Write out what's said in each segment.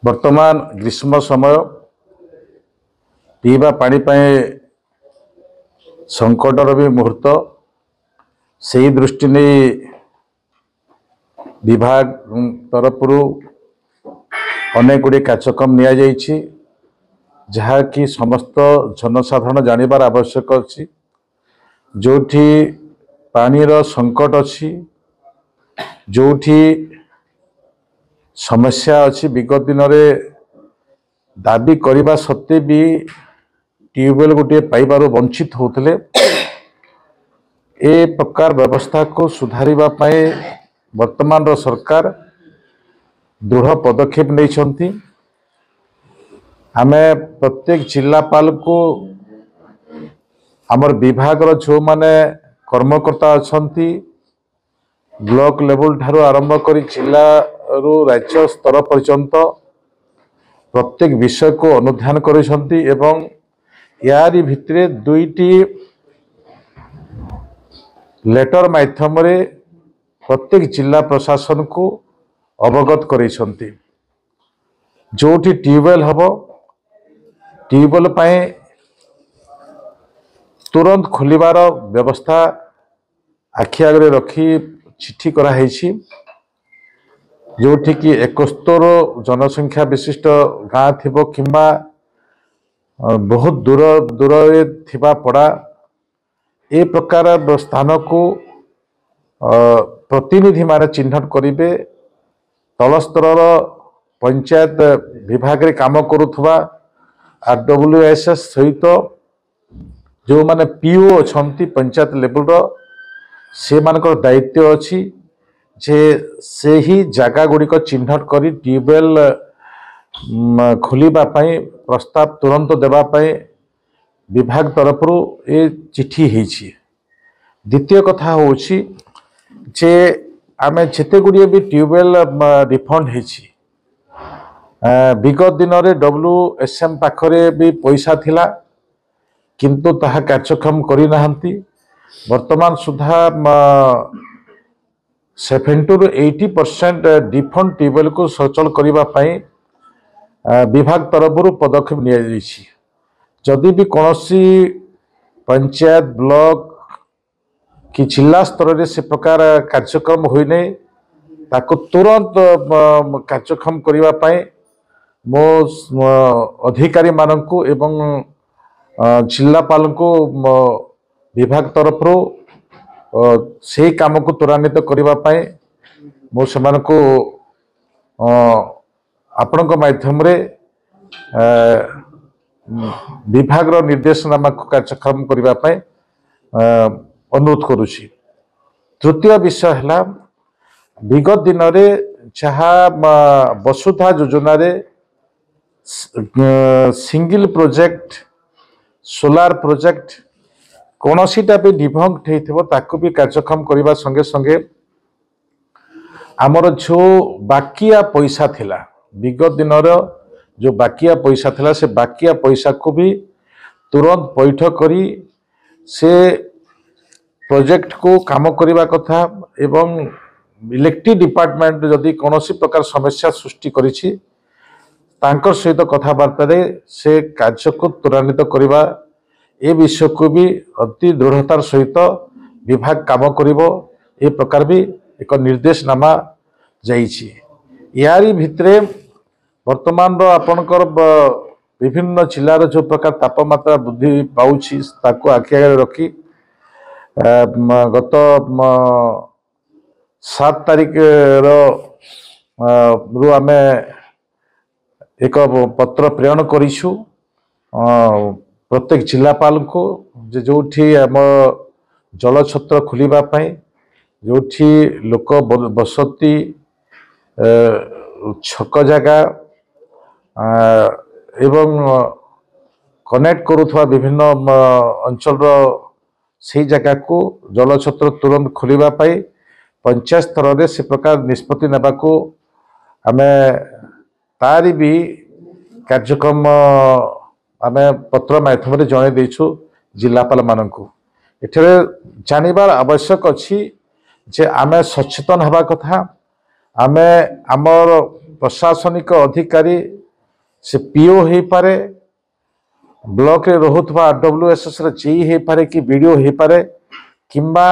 वर्तमान ग्रीष्म समय पीवा पानी संकटर भी मुहूर्त से दृष्टि नहीं विभाग तरफ अनेक गुड़ी कार्यक्रम नि जहाँकि समस्त जनसाधारण जानिबार आवश्यक अच्छी जो पानीर संकट अच्छी जो समस्या अच्छी विगत दिन में दाबी करने सत्वे भी ट्यूबवेल गोटे पाइबार वंचित होते ए प्रकार व्यवस्था को सुधारिबा पाए वर्तमान सरकार दृढ़ पदक्षेप नहीं। आमे प्रत्येक जिलापाल को आमर विभाग जो माने कर्मकर्ता अच्छी ब्लॉक लेवल ठारू आरंभ कर जिला रु राज्य स्तर पर्यंत प्रत्येक विषय को अनुध्यान करिसेंती एवं यारी भितरे दुईटी लेटर माध्यम रे प्रत्येक जिला प्रशासन को अवगत करिसेंती जोठी ट्यूबवेल हबो ट्यूबवेल पाए तुरंत खोलिबार व्यवस्था आखि आगे रखी चिठी कराई जोठी कि 71 जनसंख्या विशिष्ट गाँ थी कि बहुत दूर दूर थिबा पड़ा ए प्रकार स्थान को प्रतिनिधि माने चिन्हट करिवे तल स्तर पंचायत विभाग रे काम करुथबा RWSS सहित जो माने पीओ अच्छी पंचायत लेवल से मानकर दायित्व अच्छी जे से ही जगह गुड़िक चिन्हट कर ट्यूबवेल खोलिबा पाई प्रस्ताव तुरंत देवाई विभाग तरफ ये चिठी होइछि। द्वितीय कथा होछि जे आमे जेते गुड़िए भी ट्यूबवेल रिफंड होइछि विगत दिन में WSM पाखरे भी पैसा थिला किंतु ताहा कार्यक्रम करी नाहंती वर्तमान सुधा 70 to 80% डिफंड ट्यूबवेल को सचल करने पाई विभाग तरफ पदक्षेप नि जदि भी कौनसी पंचायत ब्लॉक कि जिला स्तर में से प्रकार कार्यक्रम हुई नहीं ताको तुरंत कार्यक्रम करने पाई मो अधिकारी मानक एवं जिलापाल को विभाग तरफ से काम को त्वरान्वित करने मो से आपण माध्यम रे विभाग निर्देशनामा को कार्यक्रम करने अनुरोध करुछि। तृतीय विषय है विगत दिन में जहाँ वसुधा योजना रे सिंगल प्रोजेक्ट सोलार प्रोजेक्ट कौन सीटा भी डिफंक्ट होता भी कार्यक्रम करने संगे संगे आमर जो बाकिया पैसा थिला विगत दिन जो बाकिया पैसा थिला से बाकिया पैसा को भी तुरंत पैठ करी से प्रोजेक्ट को काम करने कथा एवं इलेक्ट्रिक डिपार्टमेंट जदि कौन प्रकार समस्या सृष्टि करिछि तांकर सहित कथबार्ता से कार्य को त्वरान्वित करवा ए विषय को भी अति दृढ़तार सहित विभाग काम करिवो ए प्रकार भी एक निर्देशनामा जाइछि। यारी भितरे वर्तमान आपणकर विभिन्न जिलार जो प्रकार तापमात्रा वृद्धि पाउछि ताको आखि आगे रखी गत 7 तारिख रु आमे एक पत्र प्रेरण करिछु प्रत्येक जिलापाल को जो आम जल छत्र खोलिबा पाई जो लोक बसती छक जगह एवं कनेक्ट करुवा विभिन्न अंचल से जगह को जल छत्र तुरंत खोलिबा पाई पंचायत स्तर में से प्रकार निष्पत्ति नेबा को आमे तारी भी कार्यक्रम आमे पत्र माध्यम जन देछु जिलापाल मानकु एठरे जानिबार आवश्यक अछि जे आमे सचेतन हवा कथा आमे आमर प्रशासनिक अधिकारी से पीओ हो पारे, ब्लॉक रे रहुथबा आरडब्ल्यूएसएस रे जेई हो पारे कि बीडीओ हो पारे, किंबा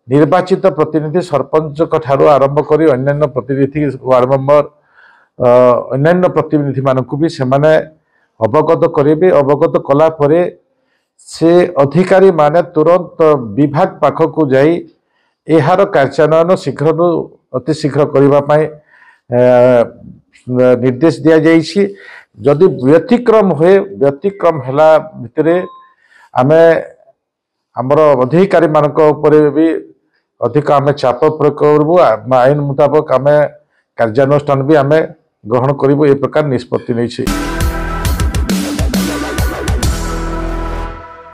निर्वाचित प्रतिनिधि सरपंच ठारू आरंभ करी अन्य प्रतिनिधि वार्ड मेंबर अन्य प्रतिनिधि मानक भी से माने अवगत करेंगे। अवगत कला परे से अधिकारी माने तुरंत विभाग पाखक जाई एहार कार्यान्वयन शीघ्र अति शीघ्र करने निर्देश दिया जाइछि। जदि व्यतिक्रम हुए, व्यतिक्रम हैला भितरे आमे हमर अधिकारी मानक ऊपर भी अधिक आमे चाप प्रयोग करबु। आईन मुताबक आमे कार्यानुष्ठान भी आमे ग्रहण करिबु। ए प्रकार निष्पत्ति नै छै।